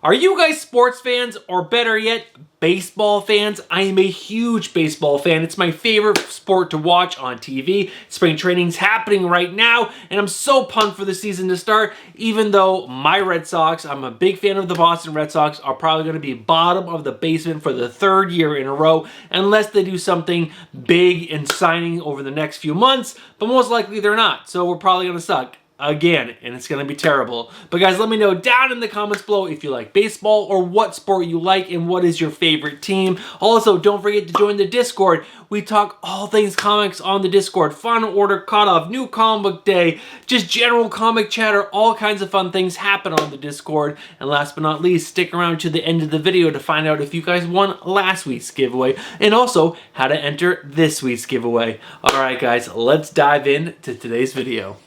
Are you guys sports fans, or better yet, baseball fans? I am a huge baseball fan. It's my favorite sport to watch on TV. Spring training's happening right now, and I'm so pumped for the season to start, even though my Red Sox, I'm a big fan of the Boston Red Sox, are probably going to be bottom of the basement for the third year in a row, unless they do something big in signing over the next few months, but most likely they're not, so we're probably going to suck again, and it's gonna be terrible. But guys, let me know down in the comments below if you like baseball or what sport you like and what is your favorite team. Also, don't forget to join the Discord. We talk all things comics on the Discord. Final Order Cutoff, new comic book day, just general comic chatter, all kinds of fun things happen on the Discord. And last but not least, stick around to the end of the video to find out if you guys won last week's giveaway and also how to enter this week's giveaway. Alright guys, let's dive into today's video.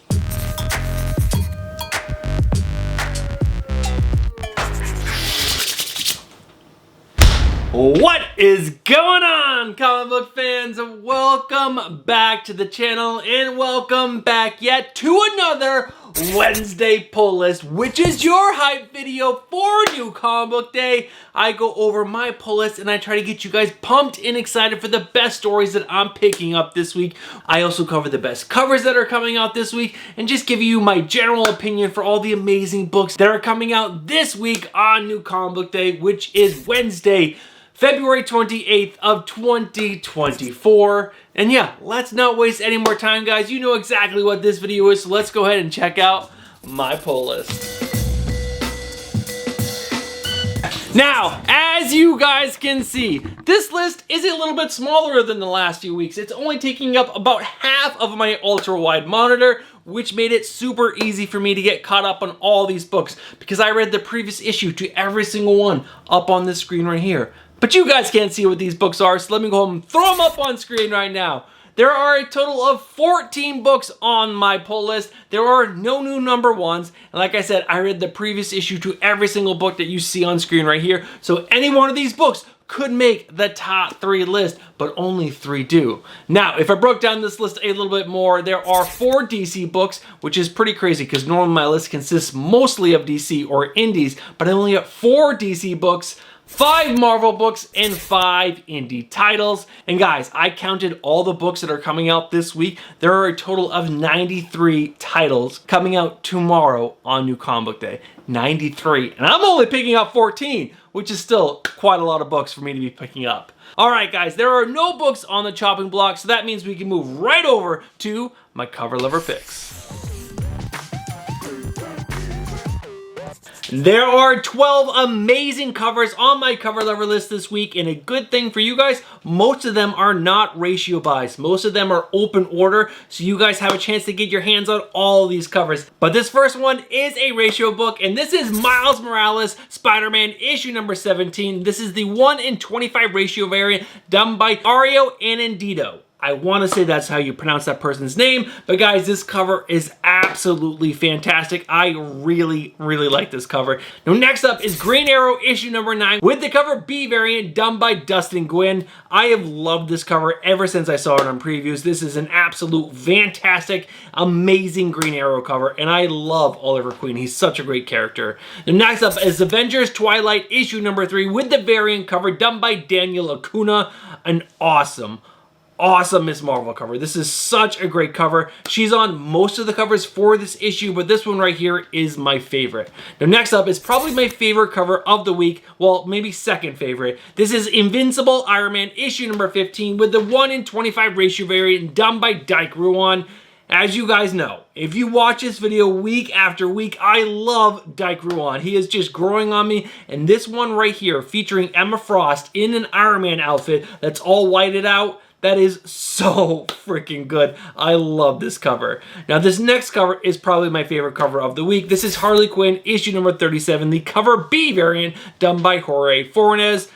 What is going on, comic book fans? Welcome back to the channel, and welcome back yet to another Wednesday pull list, which is your hype video for new comic book day. I go over my pull list and I try to get you guys pumped and excited for the best stories that I'm picking up this week. I also cover the best covers that are coming out this week and just give you my general opinion for all the amazing books that are coming out this week on new comic book day, which is Wednesday, February 28th of 2024. And yeah, let's not waste any more time, guys. You know exactly what this video is, so let's go ahead and check out my pull list. Now, as you guys can see, this list is a little bit smaller than the last few weeks. It's only taking up about half of my ultra-wide monitor, which made it super easy for me to get caught up on all these books because I read the previous issue to every single one up on this screen right here. But you guys can't see what these books are, so let me go ahead and throw them up on screen right now. There are a total of 14 books on my pull list. There are no new number ones. And like I said, I read the previous issue to every single book that you see on screen right here. So any one of these books could make the top 3 list, but only 3 do. Now, if I broke down this list a little bit more, there are 4 DC books, which is pretty crazy because normally my list consists mostly of DC or indies, but I only got 4 DC books, 5 Marvel books, and 5 indie titles. And guys, I counted all the books that are coming out this week. There are a total of 93 titles coming out tomorrow on New Comic Book Day. 93. And I'm only picking up 14, which is still quite a lot of books for me to be picking up. Alright guys, there are no books on the chopping block, so that means we can move right over to my cover lover picks. There are 12 amazing covers on my cover lover list this week, and a good thing for you guys, most of them are not ratio buys. Most of them are open order, so you guys have a chance to get your hands on all these covers. But this first one is a ratio book, and this is Miles Morales Spider-Man issue number 17. This is the 1 in 25 ratio variant done by Ario Anandito. I want to say that's how you pronounce that person's name, but guys, this cover is absolutely fantastic. I really like this cover. Now, next up is Green Arrow issue number 9 with the cover B variant done by Dustin Nguyen. I have loved this cover ever since I saw it on previews. This is an absolute fantastic, amazing Green Arrow cover, and I love Oliver Queen. He's such a great character. Now, next up is Avengers Twilight issue number 3 with the variant cover done by Daniel Acuna. An awesome Miss Marvel cover. This is such a great cover. She's on most of the covers for this issue, but this one right here is my favorite. Now, next up is probably my favorite cover of the week. Well, maybe second favorite. This is Invincible Iron Man issue number 15 with the 1 in 25 ratio variant done by Dyke Ruan. As you guys know, if you watch this video week after week, I love Dyke Ruan. He is just growing on me, and this one right here featuring Emma Frost in an Iron Man outfit that's all whited out, that is so freaking good. I love this cover. Now, this next cover is probably my favorite cover of the week. This is Harley Quinn, issue number 37, the cover B variant done by Jorge Fornes.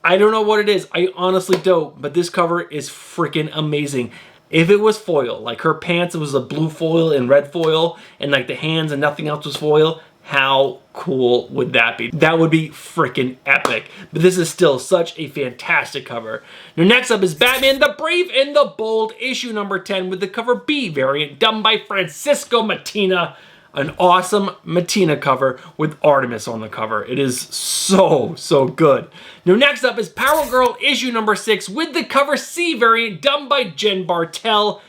I don't know what it is. I honestly don't, but this cover is freaking amazing. If it was foil, like her pants, it was a blue foil and red foil, and like the hands and nothing else was foil, how cool would that be? That would be freaking epic. But this is still such a fantastic cover. Now, next up is Batman the Brave and the Bold, issue number 10 with the cover B variant done by Francisco Mattina. an awesome Matina cover with Artemis on the cover. It is so, so good. Now next up is Power Girl issue number 6 with the cover C variant done by Jen Bartel.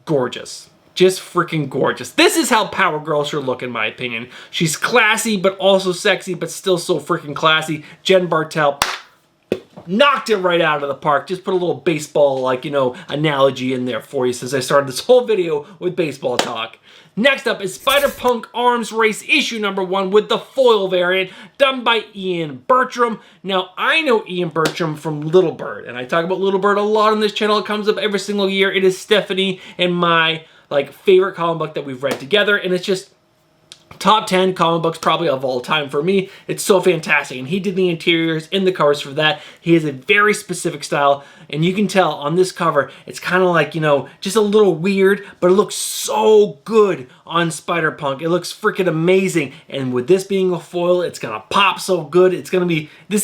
Gorgeous. Just freaking gorgeous. This is how Power Girl should look in my opinion. She's classy but also sexy but still so freaking classy. Jen Bartel knocked it right out of the park. Just put a little baseball, like, you know, analogy in there for you since I started this whole video with baseball talk. Next up is Spider-Punk Arms Race issue number 1 with the foil variant done by Ian Bertram. Now, I know Ian Bertram from Little Bird, and I talk about Little Bird a lot on this channel. It comes up every single year. It is Stephanie and my, like, favorite comic book that we've read together, and it's just top 10 comic books probably of all time for me. It's so fantastic, and he did the interiors and the covers for that. He has a very specific style, and you can tell on this cover, it's kind of like, you know, just a little weird, but it looks so good on Spider-Punk. It looks freaking amazing, and with this being a foil, it's gonna pop so good. This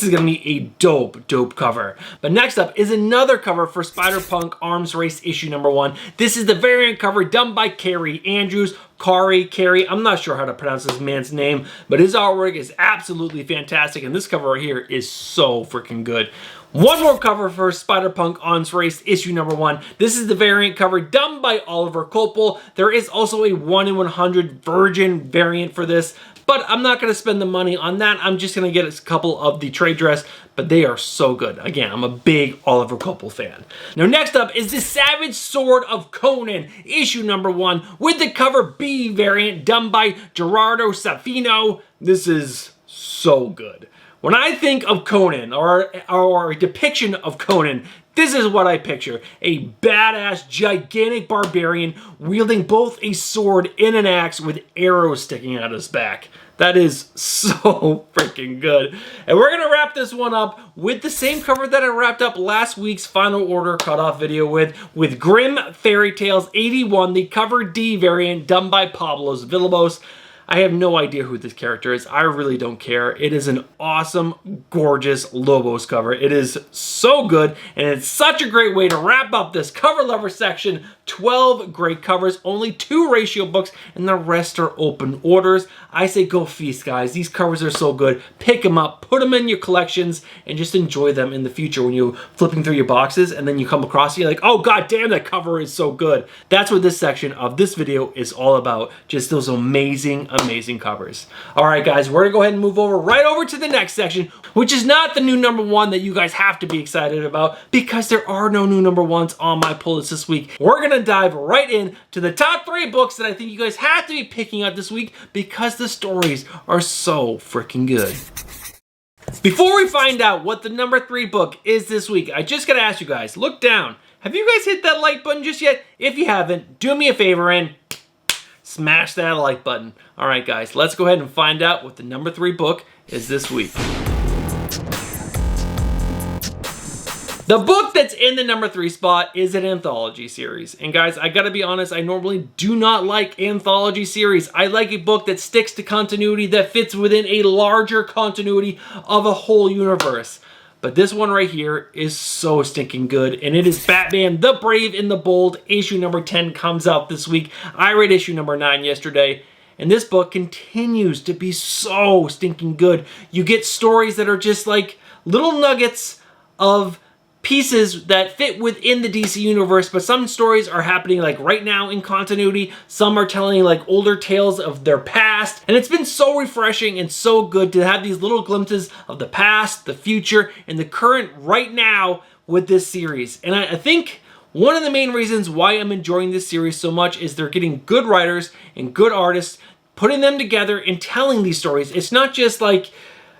is gonna be a dope cover. But next up is another cover for Spider-Punk Arms Race issue number 1. This is the variant cover done by Carrie Andrews. Carrie, I'm not sure how to pronounce this man's name, but his artwork is absolutely fantastic, and this cover right here is so freaking good. One more cover for Spider-Punk Arms Race issue number 1. This is the variant cover done by Oliver Copel. There is also a 1 in 100 virgin variant for this, but I'm not going to spend the money on that. I'm just going to get a couple of the trade dress, but they are so good. Again, I'm a big Oliver Copel fan. Now next up is the Savage Sword of Conan, issue number 1, with the cover B variant done by Gerardo Safino. This is so good. When I think of Conan, or a depiction of Conan, this is what I picture. A badass, gigantic barbarian wielding both a sword and an axe with arrows sticking out his back. That is so freaking good. And we're going to wrap this one up with the same cover that I wrapped up last week's Final Order cutoff video with Grimm Fairy Tales 81, the cover D variant done by Pablos Villalobos. I have no idea who this character is. I really don't care. It is an awesome, gorgeous Lobos cover. It is so good, and it's such a great way to wrap up this cover lover section. 12 great covers, only 2 ratio books, and the rest are open orders. I say go feast, guys. These covers are so good. Pick them up, put them in your collections, and just enjoy them in the future when you're flipping through your boxes, and then you come across it, you're like, oh, god damn, that cover is so good. That's what this section of this video is all about. Just those amazing covers. Alright guys, we're gonna go ahead and move right over to the next section, which is not the new number 1 that you guys have to be excited about, because there are no new number 1s on my pull list this week. We're gonna dive right in to the top 3 books that I think you guys have to be picking up this week because the stories are so freaking good. Before we find out what the number 3 book is this week, I just gotta ask you guys, look down. Have you guys hit that like button just yet? If you haven't, do me a favor and smash that like button. All right, guys, let's go ahead and find out what the number 3 book is this week. The book that's in the number 3 spot is an anthology series. And guys, I gotta be honest, I normally do not like anthology series. I like a book that sticks to continuity, that fits within a larger continuity of a whole universe. But this one right here is so stinking good, and it is Batman the Brave and the Bold. Issue number 10 comes out this week. I read issue number 9 yesterday, and this book continues to be so stinking good. You get stories that are just like little nuggets of pieces that fit within the DC universe, but some stories are happening like right now in continuity. Some are telling like older tales of their past, and it's been so refreshing and so good to have these little glimpses of the past, the future, and the current right now with this series. And I think one of the main reasons why I'm enjoying this series so much is they're getting good writers and good artists, putting them together and telling these stories. It's not just like,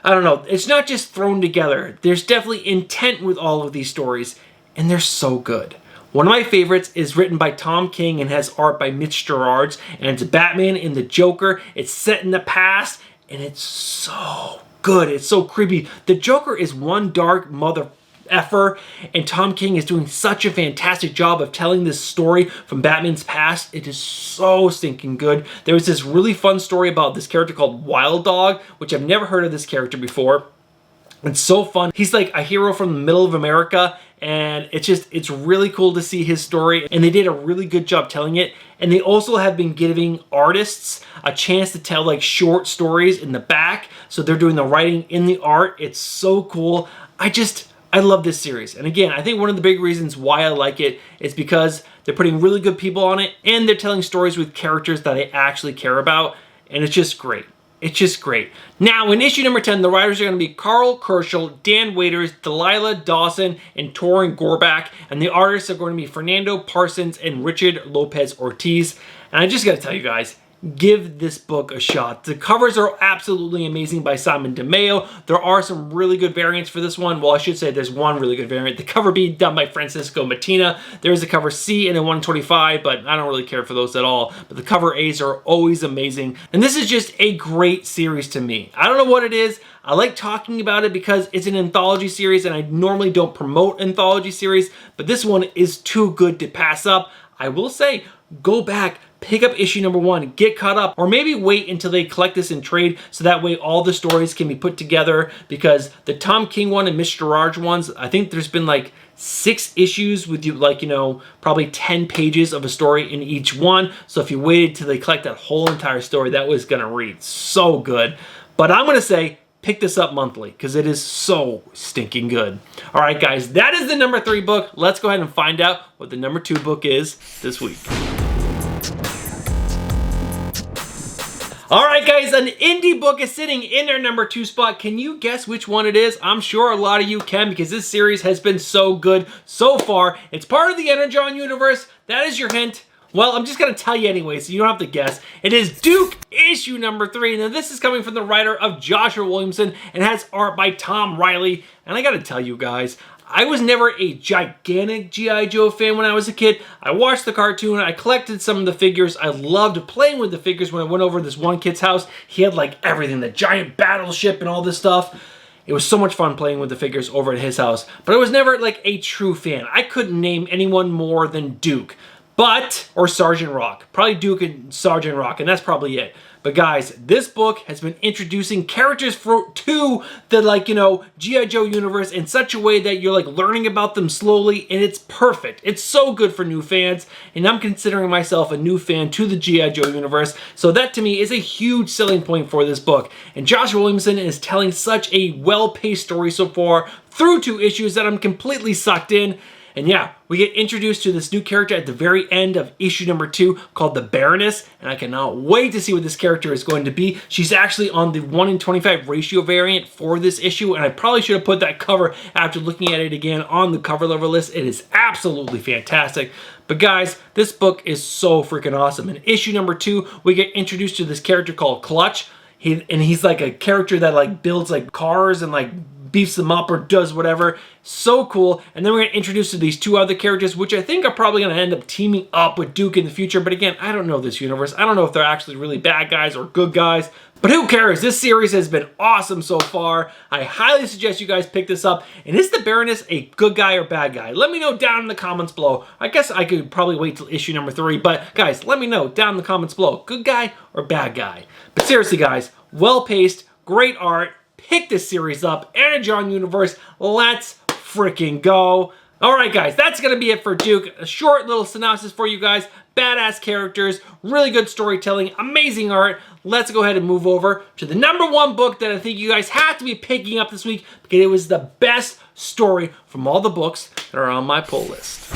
I don't know, it's not just thrown together. There's definitely intent with all of these stories, and they're so good. One of my favorites is written by Tom King and has art by Mitch Gerads, and it's Batman and the Joker. It's set in the past, and it's so good. It's so creepy. The Joker is one dark mother effer, and Tom King is doing such a fantastic job of telling this story from Batman's past. It is so stinking good. There was this really fun story about this character called Wild Dog, which I've never heard of this character before. It's so fun. He's like a hero from the middle of America, and it's really cool to see his story, and they did a really good job telling it. And they also have been giving artists a chance to tell like short stories in the back, so they're doing the writing in the art. It's so cool. I love this series. And again, I think one of the big reasons why I like it is because they're putting really good people on it, and they're telling stories with characters that I actually care about, and it's just great. It's just great. Now, in issue number 10, the writers are going to be Carl Kerschel, Dan Waiters, Delilah Dawson, and Torin Gorbach. And the artists are going to be Fernando Parsons and Richard Lopez Ortiz. And I just got to tell you guys, give this book a shot. The covers are absolutely amazing by Simon DeMeo. There are some really good variants for this one. Well, I should say there's one really good variant. The cover being done by Francisco Mattina. There is a cover C and a 125, but I don't really care for those at all. But the cover A's are always amazing. And this is just a great series to me. I don't know what it is. I like talking about it because it's an anthology series, and I normally don't promote anthology series, but this one is too good to pass up. I will say, go back, pick up issue number 1, get caught up, or maybe wait until they collect this in trade so that way all the stories can be put together, because the Tom King one and Mr. Raj ones, I think there's been like 6 issues with probably 10 pages of a story in each one. So if you waited till they collect that whole entire story, that was gonna read so good. But I'm gonna say, pick this up monthly because it is so stinking good. All right, guys, that is the number 3 book. Let's go ahead and find out what the number 2 book is this week. All right, guys, an indie book is sitting in their number 2 spot. Can you guess which one it is? I'm sure a lot of you can, because this series has been so good so far. It's part of the Energon universe. That is your hint. Well, I'm just going to tell you anyway, so you don't have to guess. It is Duke, issue number 3. Now, this is coming from the writer of Joshua Williamson and has art by Tom Riley. And I got to tell you guys, I was never a gigantic G.I. Joe fan when I was a kid. I watched the cartoon, I collected some of the figures. I loved playing with the figures when I went over to this one kid's house. He had like everything, the giant battleship and all this stuff. It was so much fun playing with the figures over at his house. But I was never like a true fan. I couldn't name anyone more than Duke. Or Sergeant Rock. Probably Duke and Sergeant Rock, and that's probably it. But guys, this book has been introducing characters to the G.I. Joe universe in such a way that you're like learning about them slowly, and it's perfect. It's so good for new fans, and I'm considering myself a new fan to the G.I. Joe universe, so that to me is a huge selling point for this book. And Josh Williamson is telling such a well-paced story so far through 2 issues that I'm completely sucked in. And yeah, we get introduced to this new character at the very end of issue number 2 called the Baroness, and I cannot wait to see what this character is going to be. She's actually on the 1:25 ratio variant for this issue, and I probably should have put that cover after looking at it again on the cover level list. It is absolutely fantastic. But guys, this book is so freaking awesome. In issue number 2, we get introduced to this character called Clutch. He's like a character that like builds like cars and like beefs them up or does whatever. So cool. And then we're going to introduce to these 2 other characters, which I think are probably going to end up teaming up with Duke in the future. But again, I don't know this universe. I don't know if they're actually really bad guys or good guys. But who cares? This series has been awesome so far. I highly suggest you guys pick this up. And is the Baroness a good guy or bad guy? Let me know down in the comments below. I guess I could probably wait till issue number 3. But guys, let me know down in the comments below. Good guy or bad guy? But seriously, guys, well-paced, great art. Pick this series up. Energon universe. Let's freaking go. Alright guys, that's going to be it for Duke. A short little synopsis for you guys. Badass characters, really good storytelling, amazing art. Let's go ahead and move over to the number 1 book that I think you guys have to be picking up this week because it was the best story from all the books that are on my pull list.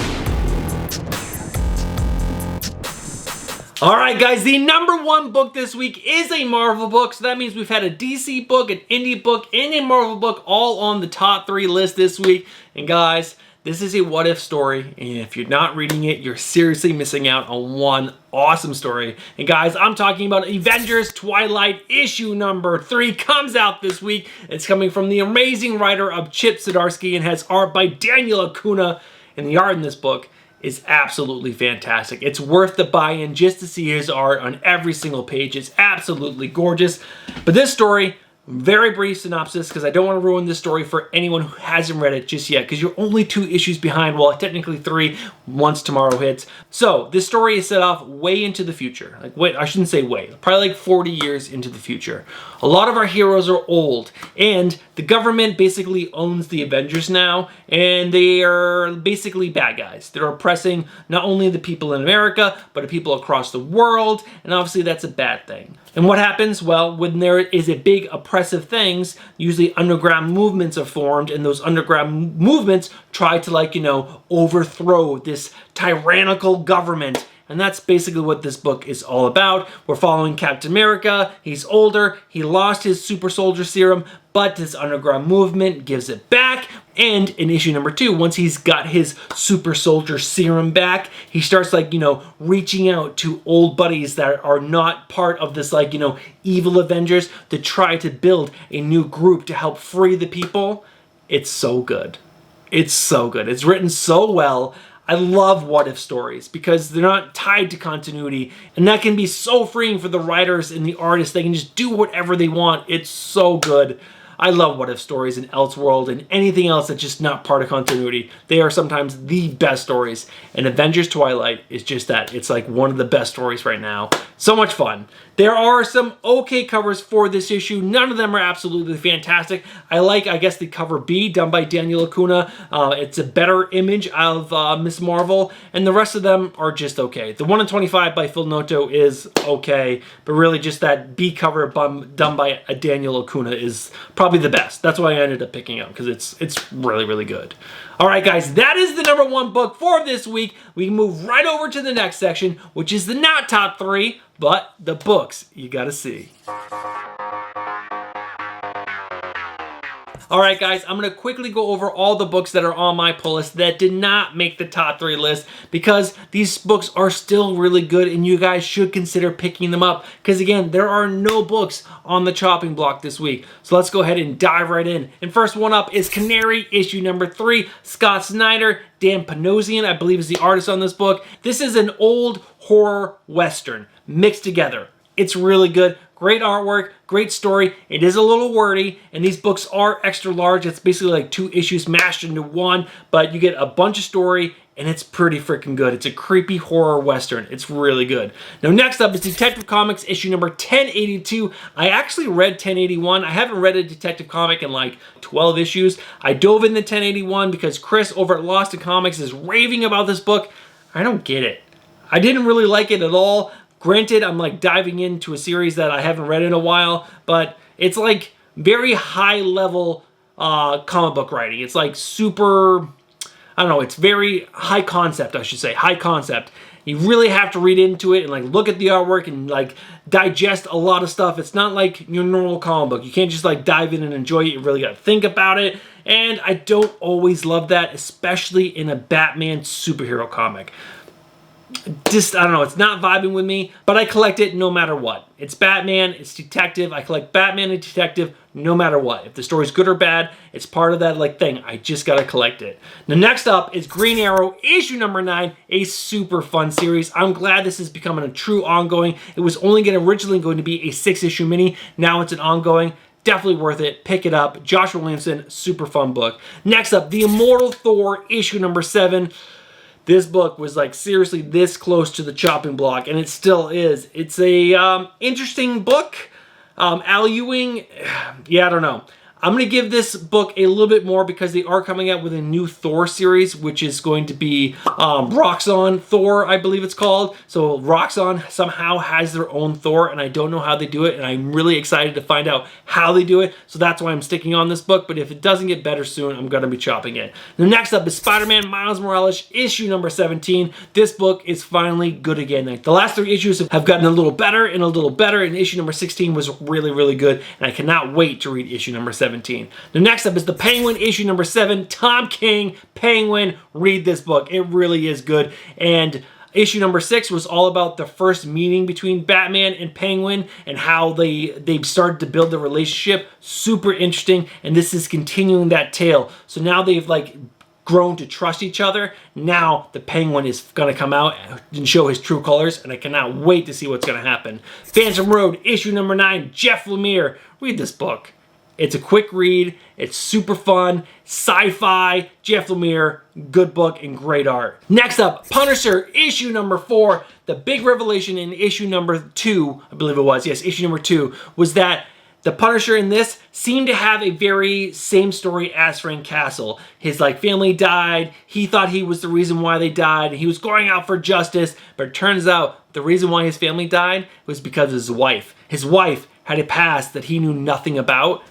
Alright guys, the number 1 book this week is a Marvel book, so that means we've had a DC book, an indie book, and a Marvel book all on the top 3 list this week. And guys, this is a what if story, and if you're not reading it, you're seriously missing out on one awesome story. And guys, I'm talking about Avengers Twilight issue number 3 comes out this week. It's coming from the amazing writer of Chip Zdarsky and has art by Daniel Acuna, and the art in this book is absolutely fantastic. It's worth the buy-in just to see his art on every single page. It's absolutely gorgeous. But this story Very brief synopsis, because I don't want to ruin this story for anyone who hasn't read it just yet, because you're only 2 issues behind, well, technically 3 once tomorrow hits. So this story is set off way into the future. Like, wait, I shouldn't say way, probably like 40 years into the future. A lot of our heroes are old, and the government basically owns the Avengers now, and they are basically bad guys. They're oppressing not only the people in America, but the people across the world, and obviously that's a bad thing. And what happens? Well, when there is a big oppressive things, usually underground movements are formed, and those underground movements try to, like, you know, overthrow this tyrannical government. And that's basically what this book is all about. We're following Captain America. He's older. He lost his super soldier serum, but this underground movement gives it back. And in issue number 2, once he's got his super soldier serum back, he starts, like, you know, reaching out to old buddies that are not part of this, like, you know, evil Avengers to try to build a new group to help free the people. It's so good. It's so good. It's written so well. I love what-if stories because they're not tied to continuity, and that can be so freeing for the writers and the artists. They can just do whatever they want. It's so good. I love what-if stories in Elseworld and anything else that's just not part of continuity. They are sometimes the best stories, and Avengers Twilight is just that. It's like one of the best stories right now. So much fun. There are some okay covers for this issue. None of them are absolutely fantastic. I like, I guess, the cover B done by Daniel Acuna. It's a better image of Miss Marvel, and the rest of them are just okay. The 1 in 25 by Phil Noto is okay, but really just that B cover done by Daniel Acuna is probably the best. That's why I ended up picking up, because it's really, really good. All right, guys, that is the #1 book for this week. We can move right over to the next section, which is the not top 3, but the books you gotta see. All right, guys, I'm going to quickly go over all the books that are on my pull list that did not make the top 3 list, because these books are still really good and you guys should consider picking them up, because again, there are no books on the chopping block this week. So let's go ahead and dive right in. And first one up is Canary, issue number 3, Scott Snyder. Dan Panosian, I believe, is the artist on this book. This is an old horror western mixed together. It's really good. Great artwork, great story. It is a little wordy, and these books are extra large. It's basically like 2 issues mashed into one, but you get a bunch of story, and it's pretty freaking good. It's a creepy horror western. It's really good. Now, next up is Detective Comics issue number 1082. I actually read 1081. I haven't read a Detective comic in like 12 issues. I dove into 1081 because Chris over at Lost in Comics is raving about this book. I don't get it. I didn't really like it at all. Granted, I'm like diving into a series that I haven't read in a while, but it's like very high level comic book writing. It's like super, I don't know, it's very high concept, I should say, high concept. You really have to read into it and like look at the artwork and like digest a lot of stuff. It's not like your normal comic book. You can't just like dive in and enjoy it. You really got to think about it. And I don't always love that, especially in a Batman superhero comic. Just, I don't know, it's not vibing with me, but I collect it no matter what. It's Batman, it's detective, I collect Batman and detective no matter what. If the story's good or bad, it's part of that like thing. I just gotta collect it. Now next up is Green Arrow, issue number 9, a super fun series. I'm glad this is becoming a true ongoing. It was only originally going to be a 6-issue mini. Now it's an ongoing. Definitely worth it. Pick it up. Josh Williamson, super fun book. Next up, The Immortal Thor, issue number 7. This book was like seriously this close to the chopping block, and it still is. It's a interesting book. Al Ewing, yeah, I don't know. I'm going to give this book a little bit more because they are coming out with a new Thor series, which is going to be Roxxon Thor, I believe it's called. So Roxxon somehow has their own Thor, and I don't know how they do it, and I'm really excited to find out how they do it. So that's why I'm sticking on this book, but if it doesn't get better soon, I'm going to be chopping it. Now, next up is Spider-Man Miles Morales, issue number 17. This book is finally good again. Like, the last 3 issues have gotten a little better and a little better, and issue number 16 was really, really good, and I cannot wait to read issue number 17. The next up is The Penguin, issue number 7. Tom King, Penguin. Read this book. It really is good. And issue number 6 was all about the first meeting between Batman and Penguin and how they started to build the relationship. Super interesting. And this is continuing that tale. So now they've like grown to trust each other. Now the Penguin is going to come out and show his true colors, and I cannot wait to see what's going to happen. Phantom Road, issue number 9. Jeff Lemire. Read this book. It's a quick read. It's super fun. Sci-fi. Jeff Lemire. Good book and great art. Next up, Punisher, issue number 4. The big revelation in issue number 2, I believe it was. Yes, issue number 2 was that the Punisher in this seemed to have a very same story as Frank Castle. His family died. He thought he was the reason why they died. He was going out for justice, but it turns out the reason why his family died was because of his wife. His wife had a past that he knew nothing about.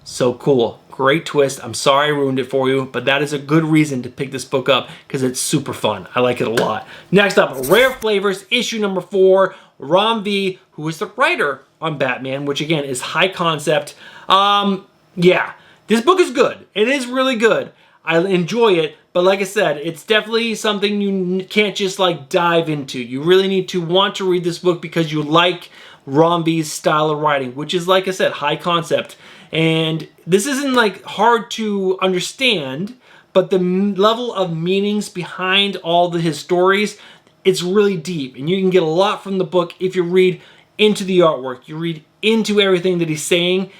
So cool. Great twist. I'm sorry I ruined it for you, but that is a good reason to pick this book up because it's super fun. I like it a lot. Next up, Rare Flavors, issue number 4. Ram V, who is the writer on Batman, which again is high concept. Yeah, this book is good. It is really good. I enjoy it, but like I said, it's definitely something you can't just dive into. You really need to want to read this book because you like Ram V's style of writing, which is, like I said, high concept. And this isn't hard to understand, but the level of meanings behind all his stories, it's really deep, and you can get a lot from the book if you read into the artwork, you read into everything that he's saying,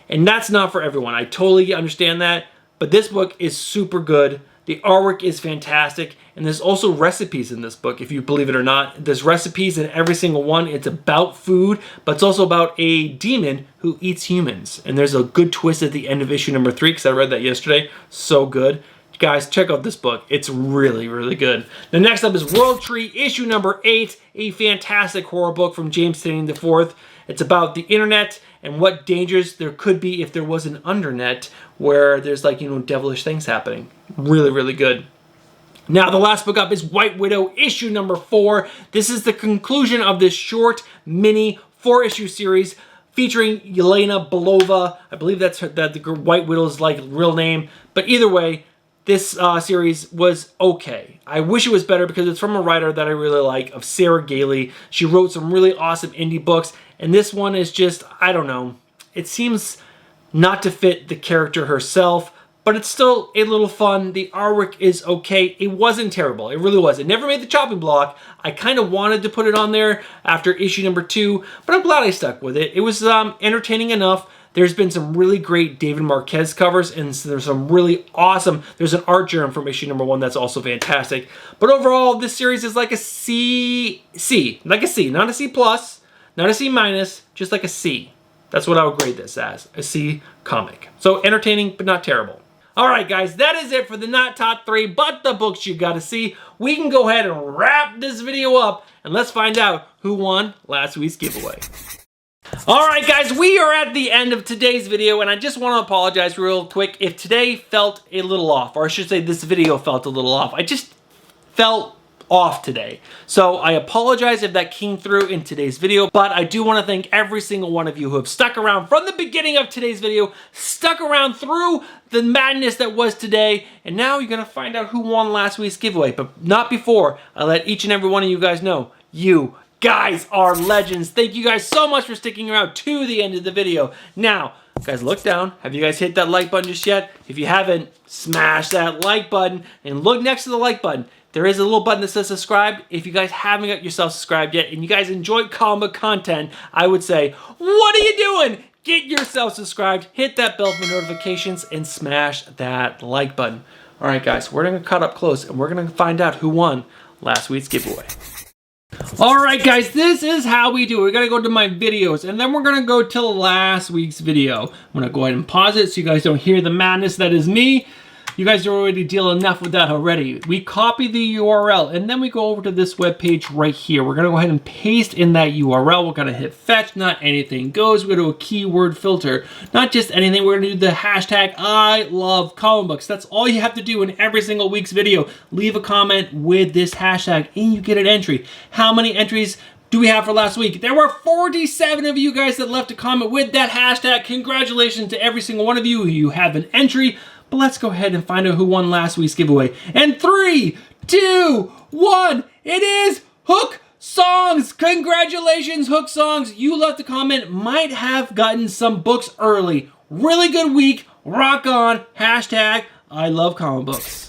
and that's not for everyone. I totally understand that, but this book is super good. The artwork is fantastic, and there's also recipes in this book, if you believe it or not. There's recipes in every single one. It's about food, but it's also about a demon who eats humans, and there's a good twist at the end of issue number 3, because I read that yesterday. So good. Guys, check out this book. It's really, really good. The next up is World Tree, issue number 8, a fantastic horror book from James Tynion IV. It's about the internet and what dangers there could be if there was an undernet where there's devilish things happening. Really, really good. Now, the last book up is White Widow, issue number 4. This is the conclusion of this short, mini, 4-issue series featuring Yelena Belova. I believe that the White Widow's real name. But either way, this series was okay. I wish it was better because it's from a writer that I really like, of Sarah Gailey. She wrote some really awesome indie books, and this one is just, I don't know. It seems not to fit the character herself, but it's still a little fun. The artwork is okay. It wasn't terrible. It really was. It never made the chopping block. I kind of wanted to put it on there after issue number 2, but I'm glad I stuck with it. It was entertaining enough. There's been some really great David Marquez covers, and there's some really awesome, there's an art journal from issue number 1 that's also fantastic. But overall, this series is like a C, like a C, not a C+, not a C-, just like a C. That's what I would grade this as, a C comic. So entertaining, but not terrible. All right, guys, that is it for the not top 3, but the books you gotta see. We can go ahead and wrap this video up, and let's find out who won last week's giveaway. Alright guys, we are at the end of today's video, and I just want to apologize real quick if today felt a little off, or I should say this video felt a little off. I just felt off today. So I apologize if that came through in today's video, but I do want to thank every single one of you who have stuck around from the beginning of today's video, stuck around through the madness that was today, and now you're going to find out who won last week's giveaway, but not before I let each and every one of you guys know you guys are legends. Thank you guys so much for sticking around to the end of the video. Now, guys, look down. Have you guys hit that like button just yet? If you haven't, smash that like button and look next to the like button. There is a little button that says subscribe. If you guys haven't got yourself subscribed yet and you guys enjoy comic content, I would say, what are you doing? Get yourself subscribed, hit that bell for notifications, and smash that like button. All right, guys, we're going to cut up close and we're going to find out who won last week's giveaway. Alright guys, this is how we do it. We're going to go to my videos, and then we're going to go to last week's video. I'm going to go ahead and pause it so you guys don't hear the madness that is me. You guys are already dealing enough with that already. We copy the URL, and then we go over to this web page right here. We're going to go ahead and paste in that URL. We're going to hit fetch, not anything goes. We're going to do a keyword filter. Not just anything. We're going to do the hashtag I love comic books. That's all you have to do in every single week's video. Leave a comment with this hashtag, and you get an entry. How many entries do we have for last week? There were 47 of you guys that left a comment with that hashtag. Congratulations to every single one of you. You have an entry. But let's go ahead and find out who won last week's giveaway. And 3, 2, 1, it is Hook Songs. Congratulations, Hook Songs. You left a comment, might have gotten some books early. Really good week. Rock on. Hashtag I love comic books.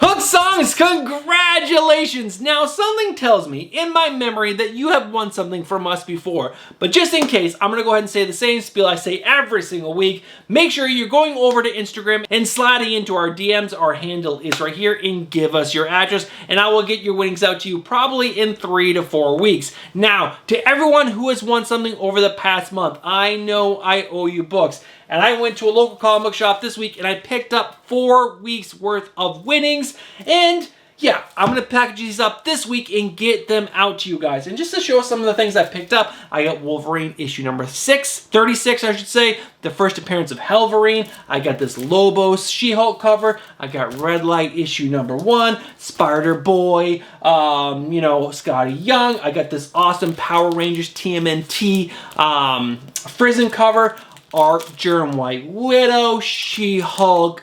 Hook Songs, congratulations! Now, something tells me in my memory that you have won something from us before, but just in case, I'm gonna go ahead and say the same spiel I say every single week. Make sure you're going over to Instagram and sliding into our DMs. Our handle is right here, and give us your address, and I will get your winnings out to you probably in 3 to 4 weeks. Now, to everyone who has won something over the past month, I know I owe you books. And I went to a local comic book shop this week and I picked up 4 weeks worth of winnings. And yeah, I'm gonna package these up this week and get them out to you guys. And just to show some of the things I picked up, I got Wolverine issue number 36, I should say, the first appearance of Helverine. I got this Lobos She-Hulk cover. I got Red Light issue number 1, Spider-Boy, Scotty Young. I got this awesome Power Rangers TMNT Frizzen cover. Archer and White Widow, She-Hulk,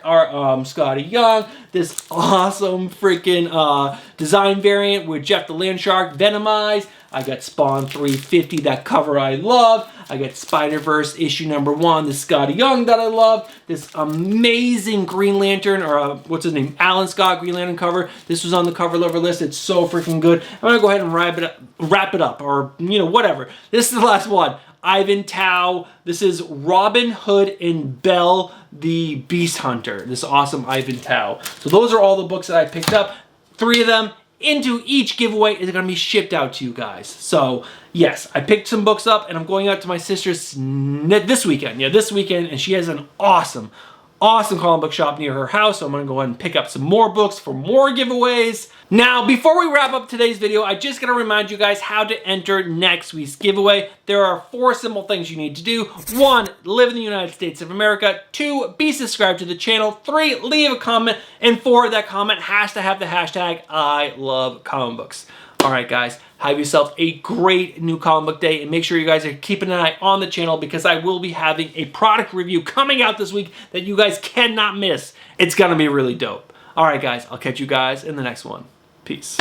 Scotty Young, this awesome freaking design variant with Jeff the Land Shark Venomized. I got Spawn 350, that cover I love. I got Spider-Verse issue number 1, the Scotty Young that I love. This amazing Green Lantern, or what's his name, Alan Scott Green Lantern cover. This was on the cover lover list. It's so freaking good. I'm gonna go ahead and wrap it up, or whatever. This is the last one. Ivan Tao. This is Robin Hood and Belle the Beast Hunter. This awesome Ivan Tao. So those are all the books that I picked up. 3 of them into each giveaway is going to be shipped out to you guys. So yes, I picked some books up and I'm going out to my sister's this weekend. Yeah, this weekend, and she has an awesome comic book shop near her house, so I'm gonna go ahead and pick up some more books for more giveaways. Now, before we wrap up today's video, I just gotta remind you guys how to enter next week's giveaway. There are 4 simple things you need to do. 1, live in the United States of America. 2, be subscribed to the channel. 3, leave a comment. And 4, that comment has to have the hashtag I love comic books. All right, guys, have yourself a great new comic book day, and make sure you guys are keeping an eye on the channel because I will be having a product review coming out this week that you guys cannot miss. It's gonna be really dope. All right, guys, I'll catch you guys in the next one. Peace.